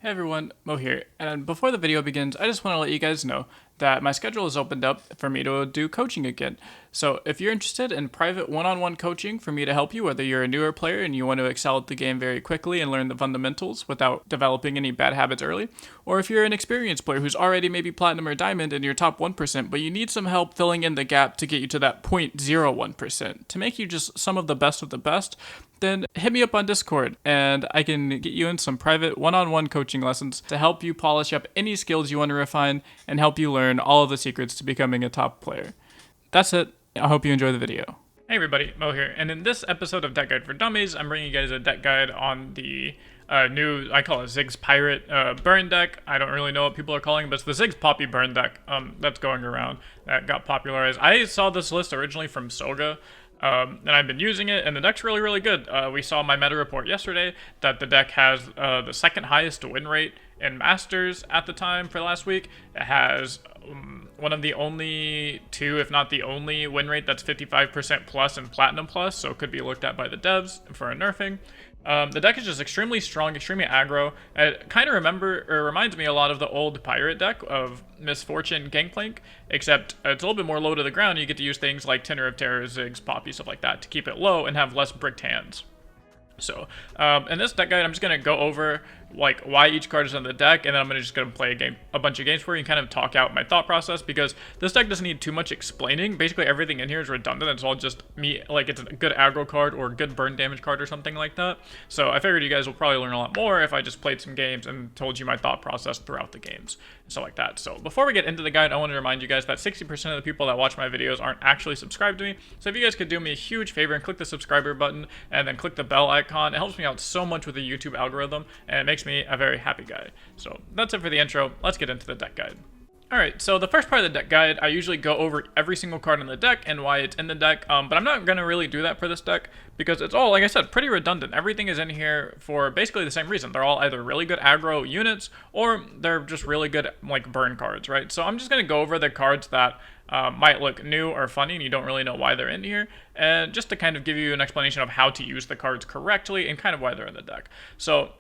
Hey everyone, Mo here, and before the video begins, I just want to let you guys know that my schedule has opened up for me to do coaching again. So if you're interested in private one-on-one coaching for me to help you, whether you're a newer player and you want to excel at the game very quickly and learn the fundamentals without developing any bad habits early, or if you're an experienced player who's already maybe platinum or diamond in your top 1%, but you need some help filling in the gap to get you to that 0.01%, to make you just some of the best, then hit me up on Discord and I can get you in some private one-on-one coaching lessons to help you polish up any skills you want to refine and help you learn all of the secrets to becoming a top player. That's it. I hope you enjoy the video. Hey everybody, Mo here, and in this episode of Deck Guide for Dummies, I'm bringing you guys a deck guide on the new, I call it Ziggs Pirate Burn Deck. I don't really know what people are calling it, but it's the Ziggs Poppy Burn Deck that's going around that got popularized. I saw this list originally from Soga, and I've been using it, and the deck's really, really good. We saw my meta report yesterday that the deck has the second highest win rate in Masters at the time for last week. It has one of the only two, if not the only, win rate that's 55% plus and Platinum plus, so it could be looked at by the devs for a nerfing. The deck is just extremely strong, extremely aggro. It kind of reminds me a lot of the old Pirate deck of Misfortune Gangplank, except it's a little bit more low to the ground. You get to use things like Tenor of Terror, Ziggs, Poppy, stuff like that to keep it low and have less bricked hands. So, in this deck guide, I'm just going to go over, like, why each card is on the deck, and then I'm just going to play a bunch of games for you and kind of talk out my thought process, because this deck doesn't need too much explaining. Basically, everything in here is redundant. It's all just me, like, it's a good aggro card or a good burn damage card or something like that. So, I figured you guys will probably learn a lot more if I just played some games and told you my thought process throughout the games and stuff like that. So, before we get into the guide, I want to remind you guys that 60% of the people that watch my videos aren't actually subscribed to me. So, if you guys could do me a huge favor and click the subscriber button and then click the bell icon, it helps me out so much with the YouTube algorithm, and it makes me a very happy guy. So that's it for the intro. Let's get into the deck guide. Alright, so the first part of the deck guide, I usually go over every single card in the deck and why it's in the deck, but I'm not going to really do that for this deck, because it's all, like I said, pretty redundant. Everything is in here for basically the same reason. They're all either really good aggro units, or they're just really good, like, burn cards, right? So I'm just going to go over the cards that might look new or funny and you don't really know why they're in here, and just to kind of give you an explanation of how to use the cards correctly and kind of why they're in the deck. So,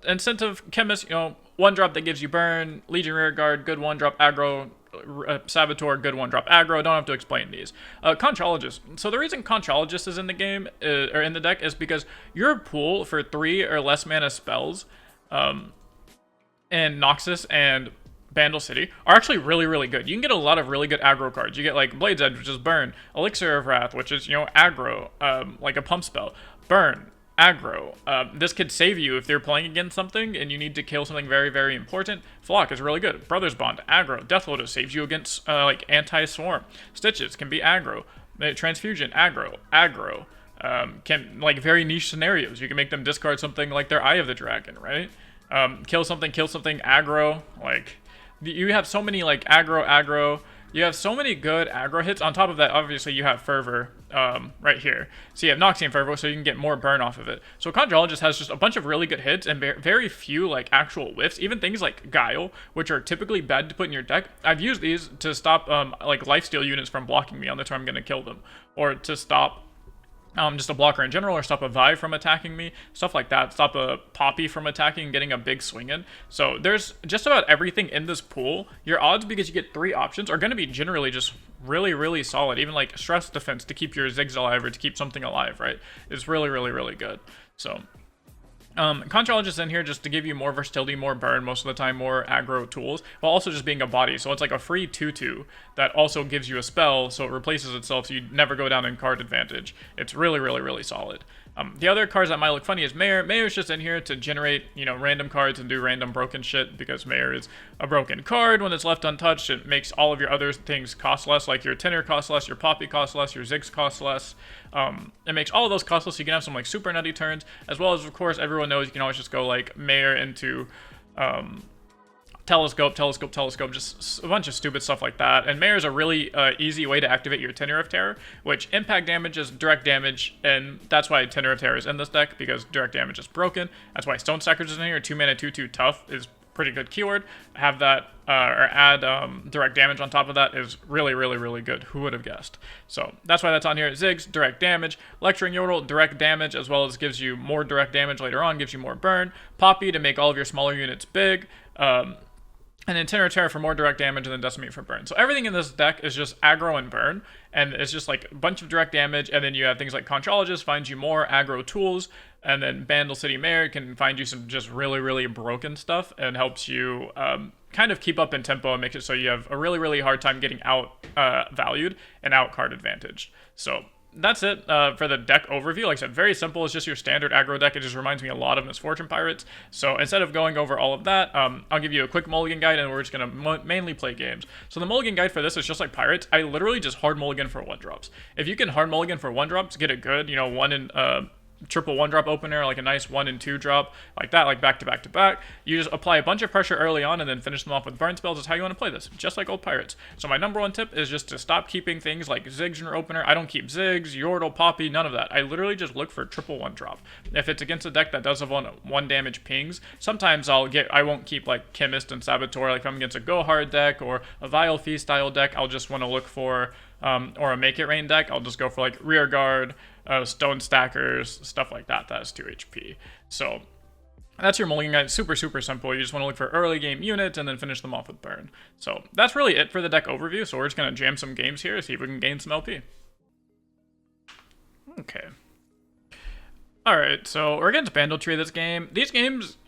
Incentive Chemist, one drop that gives you burn, Legion Rearguard, good one drop aggro, Saboteur, good one drop aggro. Don't have to explain these. Conchologist. So the reason Conchologist is in the game, or in the deck, is because your pool for 3 or less mana spells, in Noxus and Bandle City are actually really, really good. You can get a lot of really good aggro cards. You get like Blade's Edge, which is burn, Elixir of Wrath, which is, aggro, like a pump spell, burn, aggro. This could save you if they're playing against something and you need to kill something very, very important. Flock is really good. Brothers Bond, aggro. Death Lotus saves you against like anti-swarm. Stitches can be aggro. Transfusion, aggro. Can, like, very niche scenarios. You can make them discard something like their Eye of the Dragon, right? Kill something, aggro. Like, you have so many, like, aggro. You have so many good aggro hits. On top of that, obviously, you have Fervor right here. So you have Noxian Fervor, so you can get more burn off of it. So Conjurologist has just a bunch of really good hits and very few, like, actual whiffs. Even things like Guile, which are typically bad to put in your deck. I've used these to stop, like, lifesteal units from blocking me on the turn I'm going to kill them. Or to stop just a blocker in general, or stop a Vi from attacking me, stuff like that. Stop a Poppy from attacking and getting a big swing in. So there's just about everything in this pool. Your odds, because you get 3 options, are going to be generally just really, really solid. Even like stress defense to keep your Ziggs alive or to keep something alive, right? It's really, really, really good. So Conchologist is in here just to give you more versatility, more burn, most of the time more aggro tools, while also just being a body. So it's like a free 2/2 that also gives you a spell, so it replaces itself, so you never go down in card advantage. It's really, really, really solid. The other cards that might look funny is Mayor. Mayor's just in here to generate, random cards and do random broken shit, because Mayor is a broken card. When it's left untouched, it makes all of your other things cost less, like your Tenor cost less, your Poppy cost less, your Ziggs cost less. It makes all of those cost less, so you can have some, like, super nutty turns, as well as, of course, everyone knows you can always just go, like, Mayor into Telescope, just a bunch of stupid stuff like that. And Mayor is a really easy way to activate your Tenor of Terror, which impact damage is direct damage, and that's why Tenor of Terror is in this deck, because direct damage is broken. That's why Stone Stackers is in here. 2 mana, 2/2 tough is pretty good keyword. Have that or add direct damage on top of that is really, really, really good. Who would have guessed? So that's why that's on here. Ziggs, direct damage. Lecturing Yordle, direct damage, as well as gives you more direct damage later on, gives you more burn. Poppy to make all of your smaller units big. And then Runeterra for more direct damage, and then Decimate for burn. So everything in this deck is just aggro and burn, and it's just like a bunch of direct damage, and then you have things like Conchologist finds you more aggro tools, and then Bandle City Mayor can find you some just really, really broken stuff, and helps you kind of keep up in tempo and makes it so you have a really, really hard time getting out valued and out card advantaged. So that's it for the deck overview. Like I said, very simple. It's just your standard aggro deck. It just reminds me a lot of Misfortune Pirates. So instead of going over all of that, I'll give you a quick mulligan guide, and we're just going to mainly play games. So the mulligan guide for this is just like Pirates. I literally just hard mulligan for 1-drops. If you can hard mulligan for 1-drops, get it good. You know, one in triple 1-drop opener, like a nice 1 and 2-drop, like that, like back to back to back. You just apply a bunch of pressure early on and then finish them off with burn spells. Is how you want to play this, just like old Pirates. So my number one tip is just to stop keeping things like Ziggs in your opener. I don't keep Ziggs, Yordle, Poppy, none of that. I literally just look for triple 1-drop. If it's against a deck that does have one damage pings, sometimes I won't keep like Chemist and Saboteur. Like if I'm against a Go Hard deck or a Vile Fee style deck, I'll just want to look for or a Make It Rain deck. I'll just go for like Rear Guard, Stone Stackers, stuff like that. That's 2 HP. So that's your mulligan guide. Super, super simple. You just want to look for early game units and then finish them off with burn. So that's really it for the deck overview. So we're just going to jam some games here, see if we can gain some LP. Okay. Alright, so we're against Bandle Tree this game. These games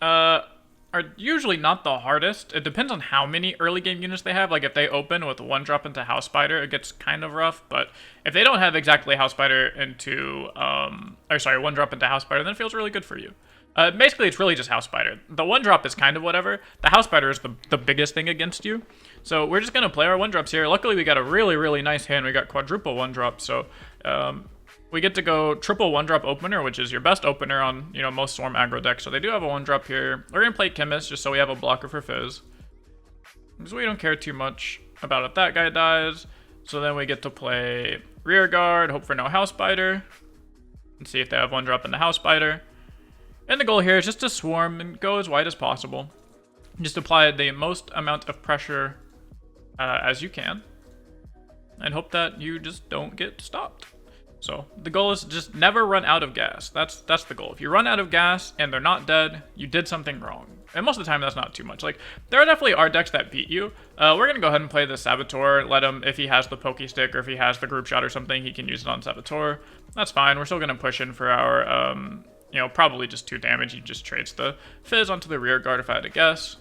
are usually not the hardest. It depends on how many early game units they have. Like if they open with 1-drop into House Spider, it gets kind of rough. But if they don't have exactly House Spider into, 1-drop into House Spider, then it feels really good for you. Basically, it's really just House Spider. The 1-drop is kind of whatever. The House Spider is the biggest thing against you. So we're just going to play our 1-drops here. Luckily, we got a really, really nice hand. We got quadruple 1-drop, so we get to go triple 1-drop opener, which is your best opener on, you know, most Swarm aggro decks. So they do have a 1-drop here. We're going to play Chemist just so we have a blocker for Fizz. So we don't care too much about if that guy dies. So then we get to play Rear Guard, hope for no House Spider, and see if they have 1-drop in the House Spider. And the goal here is just to swarm and go as wide as possible. Just apply the most amount of pressure as you can. And hope that you just don't get stopped. So the goal is to just never run out of gas. That's the goal. If you run out of gas and they're not dead, you did something wrong. And most of the time, that's not too much. Like, there definitely are decks that beat you. We're going to go ahead and play the Saboteur. Let him, if he has the Pokey Stick or if he has the Group Shot or something, he can use it on Saboteur. That's fine. We're still going to push in for our, probably just 2 damage. He just trades the Fizz onto the Rear Guard if I had to guess.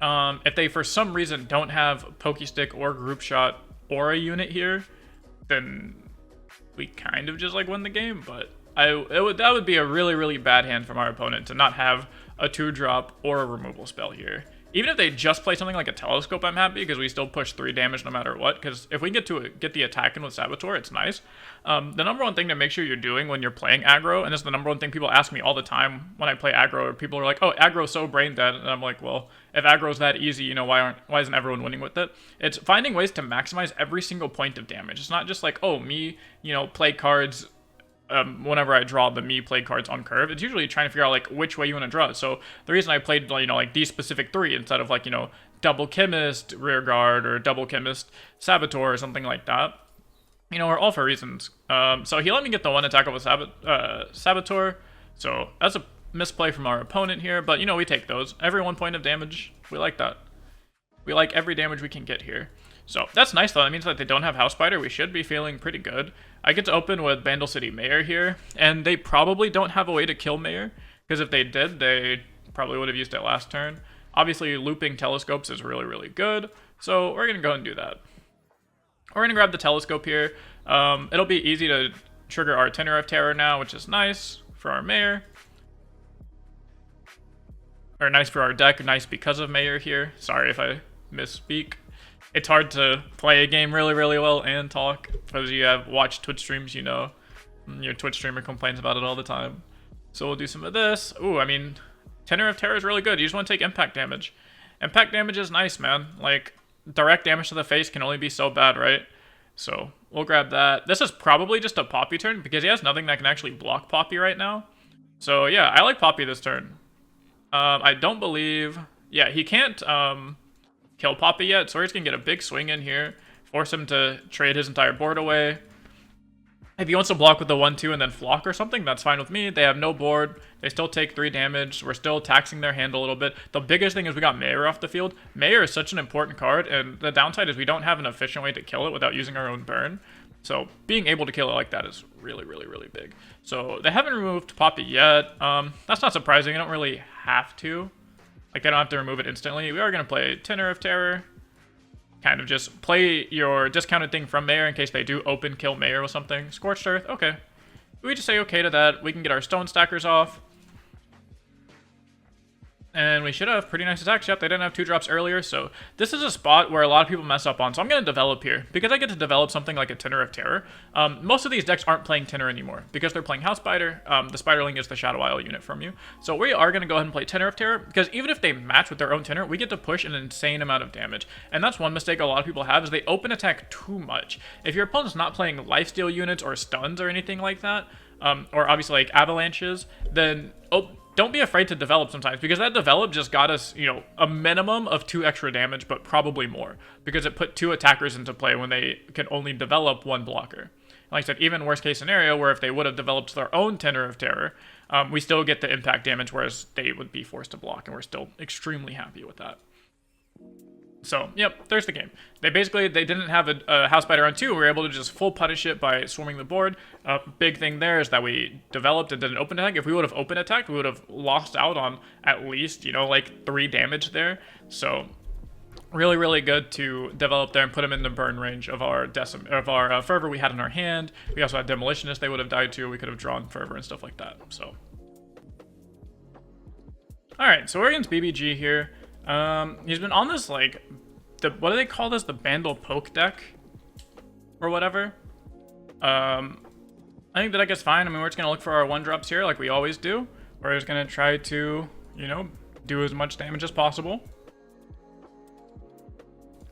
If they, for some reason, don't have Pokey Stick or Group Shot or a unit here, then we kind of just like win the game. But that would be a really, really bad hand from our opponent to not have a 2-drop or a removal spell here. Even if they just play something like a Telescope, I'm happy because we still push 3 damage no matter what. Because if we get the attack in with Saboteur, it's nice. The number one thing to make sure you're doing when you're playing aggro, and this is the number one thing people ask me all the time when I play aggro, or people are like, "Oh, aggro's so brain dead," and I'm like, "Well, if aggro's that easy, you know, why isn't everyone winning with it?" It's finding ways to maximize every single point of damage. It's not just like, "Oh, me, play cards." Whenever I draw the me play cards on curve, it's usually trying to figure out like which way you want to draw it. So the reason I played like these specific 3 instead of like double Chemist Rear Guard or double Chemist Saboteur or something like that, are all for reasons. So he let me get the 1 attack with Saboteur, so that's a misplay from our opponent here. But we take those. Every 1 point of damage, we like that. We like every damage we can get here. So that's nice though. That means that they don't have House Spider. We should be feeling pretty good. I get to open with Bandle City Mayor here, and they probably don't have a way to kill Mayor, because if they did, they probably would have used it last turn. Obviously, looping Telescopes is really, really good, so we're going to go and do that. We're going to grab the Telescope here. It'll be easy to trigger our Tenor of Terror now, which is nice for our Mayor. Or nice for our deck, nice because of Mayor here. Sorry if I misspeak. It's hard to play a game really, really well and talk, because you have watched Twitch streams, your Twitch streamer complains about it all the time. So we'll do some of this. Ooh, I mean, Tenor of Terror is really good. You just want to take impact damage. Impact damage is nice, man. Like, direct damage to the face can only be so bad, right? So we'll grab that. This is probably just a Poppy turn, because he has nothing that can actually block Poppy right now. So yeah, I like Poppy this turn. I don't believe... Yeah, he can't kill Poppy yet, so we're just going to get a big swing in here. Force him to trade his entire board away. If he wants to block with the 1-2 and then flock or something, that's fine with me. They have no board. They still take 3 damage. We're still taxing their hand a little bit. The biggest thing is we got Mayor off the field. Mayor is such an important card, and the downside is we don't have an efficient way to kill it without using our own burn. So being able to kill it like that is really, really, really big. So they haven't removed Poppy yet. That's not surprising. I don't really have to. Like, they don't have to remove it instantly. We are going to play Tenor of Terror. Kind of just play your discounted thing from Mayor in case they do open kill Mayor with something. Scorched Earth, okay. We just say okay to that. We can get our Stone Stackers off. And we should have pretty nice attacks. Yep, they didn't have 2 drops earlier, so this is a spot where a lot of people mess up on. So I'm going to develop here. Because I get to develop something like a Tenor of Terror. Most of these decks aren't playing Tenor anymore. Because they're playing House Spider, the Spiderling is the Shadow Isle unit from you. So we are going to go ahead and play Tenor of Terror. Because even if they match with their own Tenor, we get to push an insane amount of damage. And that's one mistake a lot of people have, is they open attack too much. If your opponent's not playing lifesteal units or stuns or anything like that, or obviously like avalanches, then... don't be afraid to develop sometimes, because that develop just got us, you know, a minimum of 2 extra damage, but probably more, because it put 2 attackers into play when they can only develop 1 blocker. Like I said, even worst case scenario, where if they would have developed their own Tenor of Terror, we still get the impact damage, whereas they would be forced to block, and we're still extremely happy with that. So, yep, there's the game. They didn't have a House Spider on 2. We were able to just full punish it by swarming the board. Big thing there is that we developed and did an open attack. If we would have open attacked, we would have lost out on at least, you know, like 3 damage there. So, really, really good to develop there and put them in the burn range of our Fervor we had in our hand. We also had Demolitionist they would have died to. We could have drawn Fervor and stuff like that. So, alright, so we're against BBG here. He's been on this, like, what do they call this? The Bandle Poke deck? Or whatever. I think the deck is fine. I mean, we're just going to look for our 1-drops here, like we always do. We're just going to try to, you know, do as much damage as possible.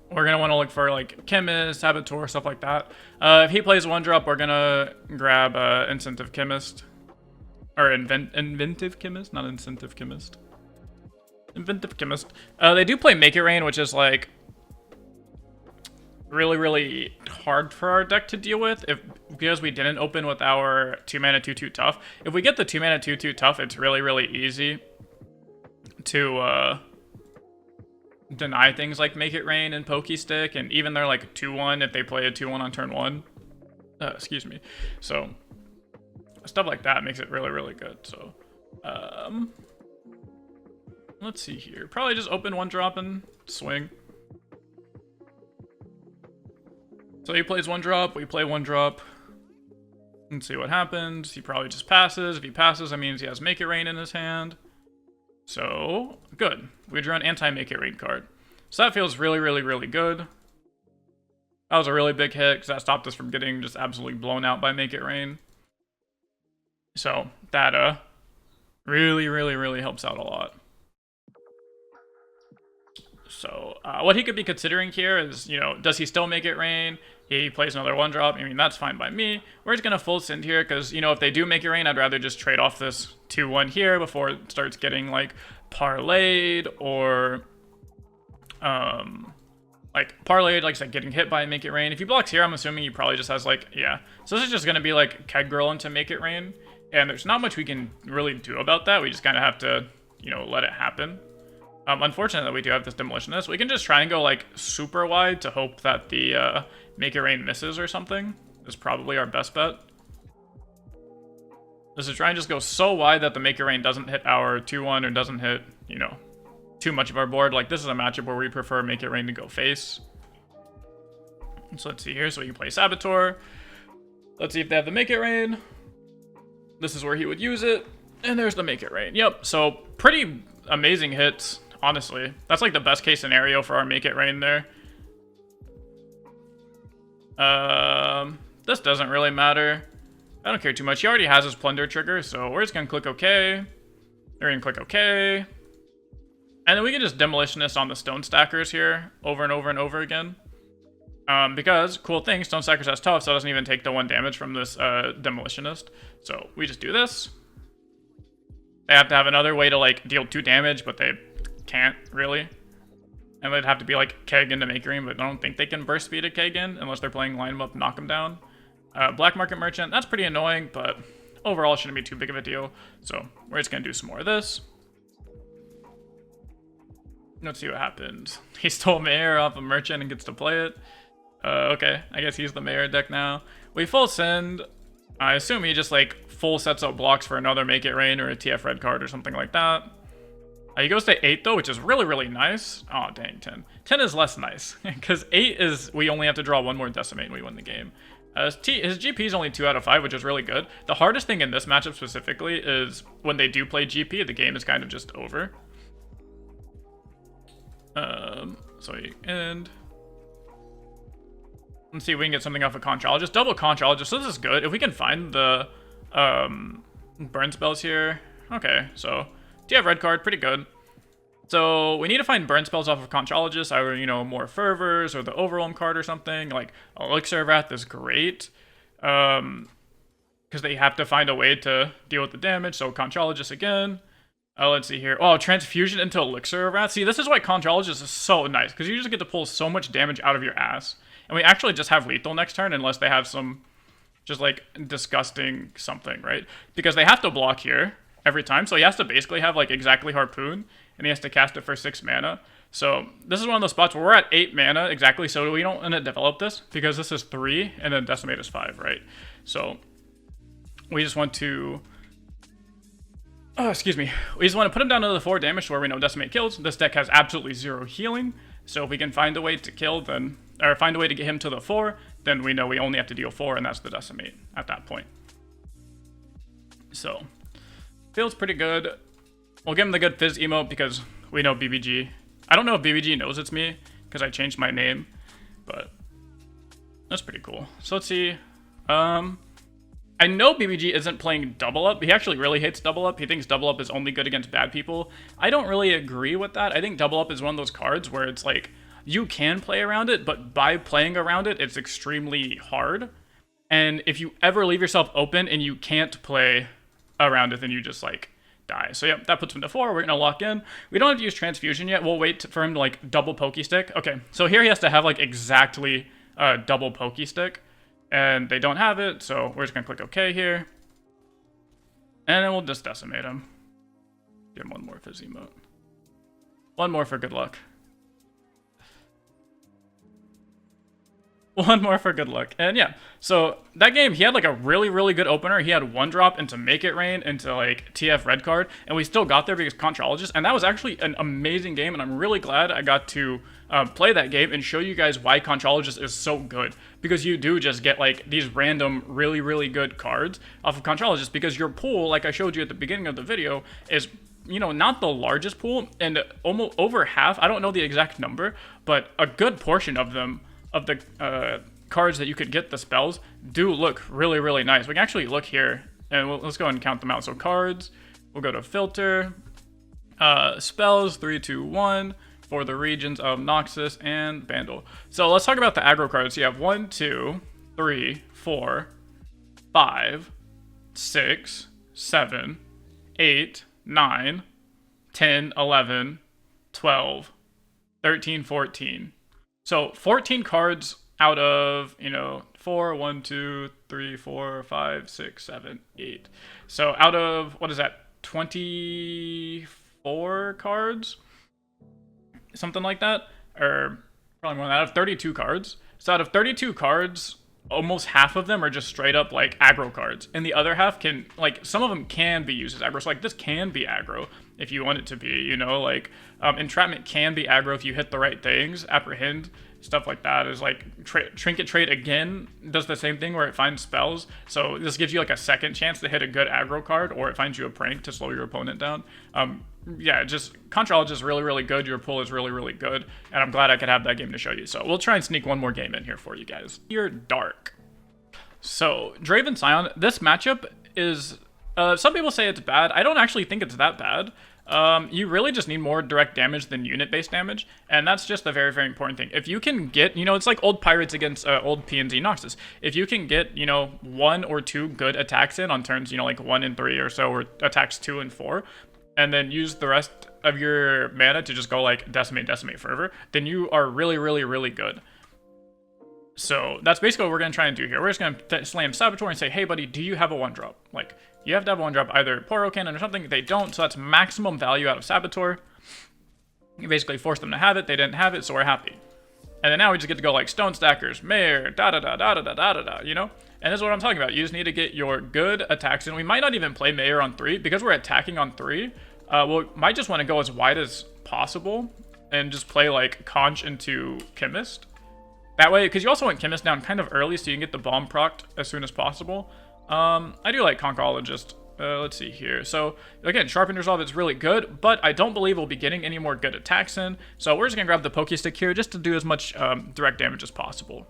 We're going to want to look for, like, Chemist, Saboteur, stuff like that. If he plays 1-drop, we're going to grab Incentive Chemist. Or Inventive Chemist, not Incentive Chemist. Inventive Chemist. They do play Make It Rain, which is like really, really hard for our deck to deal with because we didn't open with our 2-mana 2/2 tough. If we get the 2-mana 2/2 tough, it's really, really easy to deny things like Make It Rain and Pokey Stick, and even they're like 2/1 if they play a 2/1 on turn 1. Excuse me. So stuff like that makes it really, really good. So let's see here. Probably just open 1-drop and swing. So he plays 1-drop, we play 1-drop. Let's see what happens. He probably just passes. If he passes, that means he has Make It Rain in his hand. So, good. We drew an anti-Make It Rain card. So that feels really, really, really good. That was a really big hit, because that stopped us from getting just absolutely blown out by Make It Rain. So, that really, really, really helps out a lot. So, what he could be considering here is, you know, does he still Make It Rain? He plays another 1-drop. I mean, that's fine by me. We're just going to full send here because, you know, if they do Make It Rain, I'd rather just trade off this 2/1 here before it starts getting, like, parlayed or, like, parlayed, like I said, getting hit by Make It Rain. If he blocks here, I'm assuming he probably just has, like, yeah. So this is just going to be, like, Keg Girl into Make It Rain. And there's not much we can really do about that. We just kind of have to, you know, let it happen. Unfortunate that we do have this Demolitionist. We can just try and go, like, super wide to hope that the Make It Rain misses or something. Is probably our best bet. Just to try and just go so wide that the Make It Rain doesn't hit our 2/1 or doesn't hit, you know, too much of our board. Like, this is a matchup where we prefer Make It Rain to go face. So let's see here. So we can play Saboteur. Let's see if they have the Make It Rain. This is where he would use it. And there's the Make It Rain. Yep, so pretty amazing hits. Honestly, that's like the best case scenario for our Make It Rain there. This doesn't really matter. I don't care too much. He already has his Plunder trigger, so we're just gonna click OK. We're gonna click OK. And then we can just Demolitionist on the Stone Stackers here over and over and over again. Because, cool thing, Stone Stackers has tough, so it doesn't even take the 1 damage from this Demolitionist. So we just do this. They have to have another way to like deal 2 damage, but they can't really. And they'd have to be like Keg into Make Green, but I don't think they can burst speed a Keg in unless they're playing line him up, knock him down. Black Market Merchant, that's pretty annoying, but overall shouldn't be too big of a deal. So we're just gonna do some more of this. Let's see what happens. He stole Mayor off a Merchant and gets to play it. Okay, I guess he's the Mayor deck now. We full send. I assume he just like full sets up blocks for another Make It Rain or a TF red card or something like that. He goes to 8 though, which is really, really nice. Oh, dang, 10. 10 is less nice, because 8 is we only have to draw 1 more Decimate and we win the game. His GP is only 2 out of 5, which is really good. The hardest thing in this matchup specifically is when they do play GP, the game is kind of just over. So you end. Let's see if we can get something off of Contralogist. Double Contralogist, so this is good. If we can find the burn spells here. Okay, so do you have red card? Pretty good. So we need to find burn spells off of Contralogist, either, you know, more Fervors or the Overwhelm card or something. Like Elixir of Wrath is great. Because they have to find a way to deal with the damage. So Contralogist again. Let's see here. Oh, Transfusion into Elixir of Wrath. See, this is why Contralogist is so nice, because you just get to pull so much damage out of your ass. And we actually just have lethal next turn unless they have some just like disgusting something, right? Because they have to block here every time. So he has to basically have like exactly Harpoon, and he has to cast it for 6 mana. So this is one of those spots where we're at 8 mana exactly. So we don't want to develop this because this is 3 and then Decimate is 5, right? So we just want to... Oh, excuse me. We just want to put him down to the 4 damage to where we know Decimate kills. This deck has absolutely 0 healing. So if we can find a way to kill, then... Or find a way to get him to the 4, then we know we only have to deal 4, and that's the Decimate at that point. So, feels pretty good. We'll give him the good Fizz emote because we know BBG. I don't know if BBG knows it's me, because I changed my name, but that's pretty cool. So let's see. I know BBG isn't playing double up. He actually really hates double up. He thinks double up is only good against bad people. I don't really agree with that. I think double up is one of those cards where it's like, you can play around it, but by playing around it, it's extremely hard. And if you ever leave yourself open and you can't play around it, then you just like die. So yeah, that puts him to 4. We're gonna lock in. We don't have to use Transfusion yet. We'll wait for him to like double Pokey Stick. Okay, so here he has to have like exactly double Pokey Stick, and they don't have it. So we're just gonna click OK here, and then we'll just Decimate him. Give him 1 more Fizz emote. 1 more for good luck. 1 more for good luck. And yeah, so that game, he had like a really, really good opener. He had 1 drop into Make It Rain, into like TF red card, and we still got there because Contralogist, and that was actually an amazing game, and I'm really glad I got to play that game and show you guys why Contralogist is so good, because you do just get like these random really, really good cards off of Contralogist, because your pool, like I showed you at the beginning of the video, is, you know, not the largest pool, and almost over half, I don't know the exact number, but a good portion of them, of the cards that you could get the spells, do look really, really nice. We can actually look here, and let's go ahead and count them out. So cards, we'll go to filter, spells, 3, 2, 1, for the regions of Noxus and Vandal. So let's talk about the aggro cards. You have 1, 2, 3, 4, 5, 6, 7, 8, 9, 10, 11, 12, 13, 14. So 14 cards out of, you know, 4, 1, 2, 3, 4, 5, 6, 7, 8. So out of, what is that, 24 cards? Something like that? Or probably more than that, out of 32 cards. So out of 32 cards, almost half of them are just straight up like aggro cards. And the other half can, like, some of them can be used as aggro. So like this can be aggro if you want it to be, you know, like entrapment can be aggro if you hit the right things. Apprehend, stuff like that is like trinket trade again does the same thing where it finds spells. So this gives you like a second chance to hit a good aggro card, or it finds you a prank to slow your opponent down. Yeah, just Contralogist is really, really good. Your pull is really, really good, and I'm glad I could have that game to show you. So we'll try and sneak 1 more game in here for you guys. You're dark. So Draven Scion, this matchup is some people say it's bad. I don't actually think it's that bad. You really just need more direct damage than unit-based damage, and that's just a very, very important thing. If you can get, it's like old pirates against old PNZ Noxus. If you can get, 1 or 2 good attacks in on turns, like 1 and 3 or so, or attacks 2 and 4, and then use the rest of your mana to just go like decimate, fervor, then you are really, really, really good. So that's basically what we're going to try and do here. We're just going to slam Saboteur and say, hey buddy, do you have a 1-drop? Like, you have to have a 1-drop, either Poro Cannon or something. They don't, so that's maximum value out of Saboteur. You basically force them to have it. They didn't have it, so we're happy. And then now we just get to go like Stone Stackers, Mayor, da-da-da-da-da-da-da-da, And this is what I'm talking about. You just need to get your good attacks in. We might not even play Mayor on 3, because we're attacking on 3. We might just want to go as wide as possible and just play like Conch into Chemist. That way, because you also want Chemist down kind of early so you can get the bomb procced as soon as possible. I do like Concologist. Let's see here. So, again, Sharpened Resolve is really good, but I don't believe we'll be getting any more good attacks in. So we're just going to grab the Poke Stick here just to do as much direct damage as possible.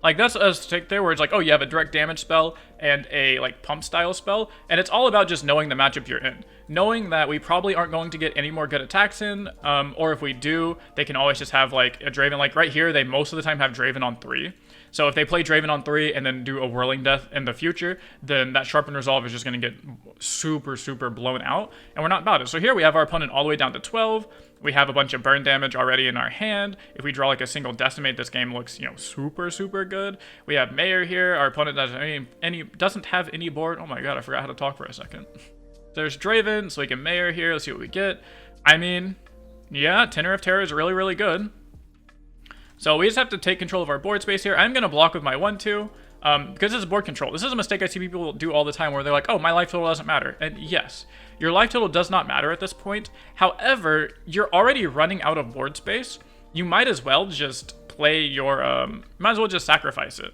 Like, that's a stick there where it's like, oh, you have a direct damage spell and a, like, pump style spell, and it's all about just knowing the matchup you're in. Knowing that we probably aren't going to get any more good attacks in, or if we do, they can always just have, like, a Draven. Like, right here, they most of the time have Draven on 3. So if they play Draven on 3 and then do a Whirling Death in the future, then that Sharpened Resolve is just going to get super, super blown out, and we're not about it. So here we have our opponent all the way down to 12. We have a bunch of burn damage already in our hand. If we draw like a single Decimate, this game looks, super, super good. We have Mayor here. Our opponent doesn't have any board. Oh my god, I forgot how to talk for a second. There's Draven, so we can Mayor here. Let's see what we get. I mean, yeah, Tenor of Terror is really, really good. So we just have to take control of our board space here. I'm going to block with my 1-2. Because this is board control. This is a mistake I see people do all the time where they're like, oh, my life total doesn't matter. And yes, your life total does not matter at this point. However, you're already running out of board space. You might as well just play your, might as well just sacrifice it.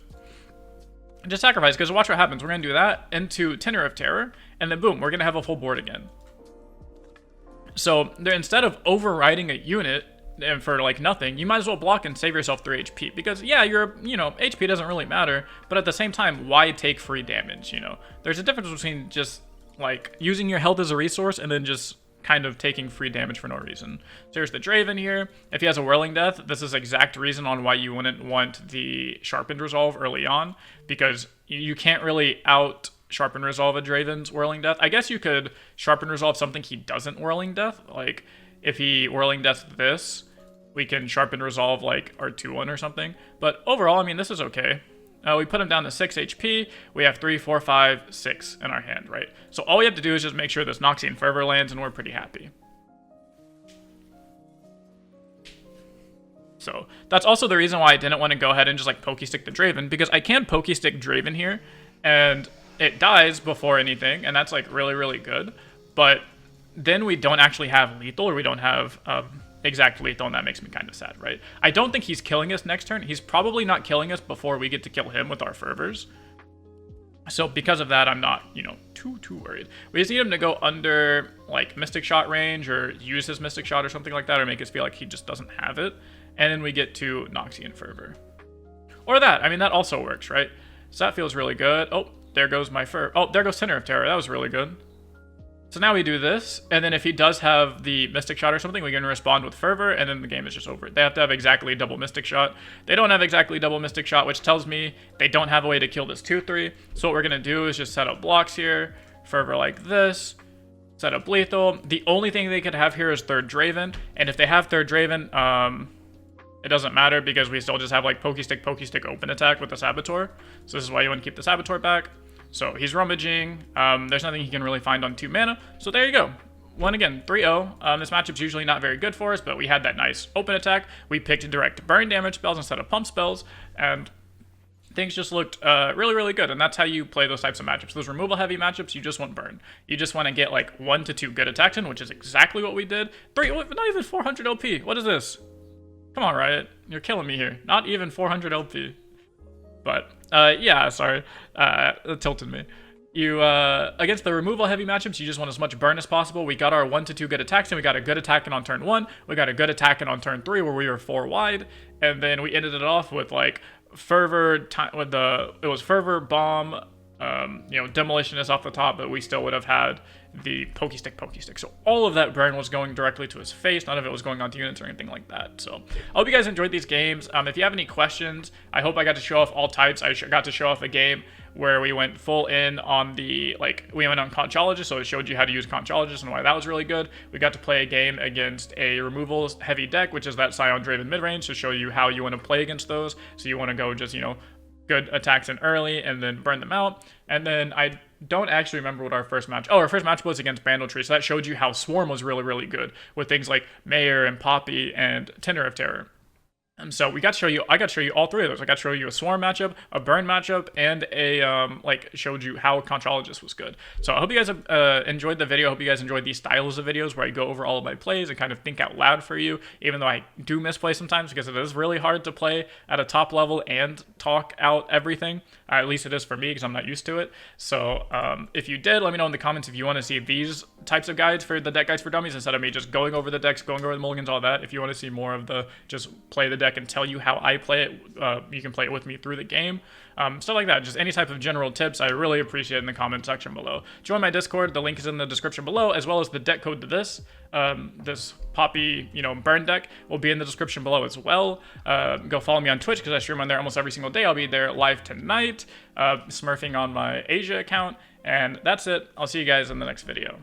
Just sacrifice, because watch what happens. We're going to do that into Tenor of Terror, and then boom, we're going to have a full board again. So instead of overriding a unit, and for like nothing, you might as well block and save yourself 3 HP, because yeah, HP doesn't really matter, but at the same time, why take free damage? There's a difference between just like using your health as a resource and then just kind of taking free damage for no reason. So here's the Draven here. If he has a Whirling Death, this is exact reason on why you wouldn't want the Sharpened Resolve early on, because you can't really out Sharpened Resolve a Draven's Whirling Death. I guess you could Sharpened Resolve something he doesn't Whirling Death, like if he Whirling Deaths this, we can Sharpen Resolve like our 2-1 or something. But overall, I mean, this is okay. We put him down to 6 HP. We have 3, 4, 5, 6 in our hand, right? So all we have to do is just make sure this Noxian Fervor lands, and we're pretty happy. So that's also the reason why I didn't want to go ahead and just like Pokestick the Draven, because I can Pokestick Draven here, and it dies before anything, and that's like really, really good. But then we don't actually have lethal, or we don't have exact lethal, and that makes me kind of sad, right? I don't think he's killing us next turn. He's probably not killing us before we get to kill him with our fervors. So because of that, I'm not, too worried. We just need him to go under like Mystic Shot range, or use his Mystic Shot or something like that, or make us feel like he just doesn't have it. And then we get to Noxian Fervor. Or that. I mean, that also works, right? So that feels really good. Oh, there goes my Oh, there goes Tenor of Terror. That was really good. So now we do this, and then if he does have the Mystic Shot or something, we can respond with Fervor, and then the game is just over. They have to have exactly double Mystic Shot. They don't have exactly double Mystic Shot, which tells me they don't have a way to kill this 2-3. So what we're going to do is just set up blocks here, Fervor like this, set up lethal. The only thing they could have here is third Draven, and if they have third Draven, it doesn't matter, because we still just have like Pokestick open attack with the Saboteur. So this is why you want to keep the Saboteur back. So he's rummaging. There's nothing he can really find on 2 mana. So there you go. One again, 3-0. This matchup's usually not very good for us, but we had that nice open attack. We picked direct burn damage spells instead of pump spells, and things just looked really, really good. And that's how you play those types of matchups. Those removal heavy matchups, you just want burn. You just want to get like 1 to 2 good attacks in, which is exactly what we did. Not even 400 LP. What is this? Come on, Riot. You're killing me here. Not even 400 LP. But, yeah, sorry. It tilted me. You, against the removal heavy matchups, you just want as much burn as possible. We got our 1 to 2 good attacks, and we got a good attack in on turn 1. We got a good attack in on turn 3, where we were 4 wide. And then we ended it off with, like, Fervor, it was Fervor, Bomb, demolitionist off the top, but we still would have had the pokey stick. So all of that burn was going directly to his face. None of it was going onto units or anything like that. So I hope you guys enjoyed these games. If you have any questions, I hope I got to show off all types. I got to show off a game where we went full in on we went on Conchologist, so it showed you how to use Conchologist and why that was really good. We got to play a game against a removal heavy deck, which is that Scion Draven mid-range, to show you how you want to play against those. So you want to go just, good attacks in early and then burn them out. And then I don't actually remember what our first match was against Bandletree, so that showed you how Swarm was really, really good with things like Mayor and Poppy and Tender of Terror. So I got to show you all three of those. I got to show you a Swarm matchup, a Burn matchup, and showed you how Conchologist was good. So I hope you guys enjoyed the video. I hope you guys enjoyed these styles of videos where I go over all of my plays and kind of think out loud for you, even though I do misplay sometimes because it is really hard to play at a top level and talk out everything. At least it is for me because I'm not used to it. So if you did, let me know in the comments if you want to see these types of guides for the deck guides for dummies instead of me just going over the decks, going over the mulligans, all that. If you want to see more of the just play the deck and tell you how I play it, you can play it with me through the game. Stuff like that. Just any type of general tips, I really appreciate it in the comment section below. Join my Discord. The link is in the description below, as well as the deck code to this. This Poppy, burn deck will be in the description below as well. Go follow me on Twitch because I stream on there almost every single day. I'll be there live tonight, smurfing on my Asia account. And that's it. I'll see you guys in the next video.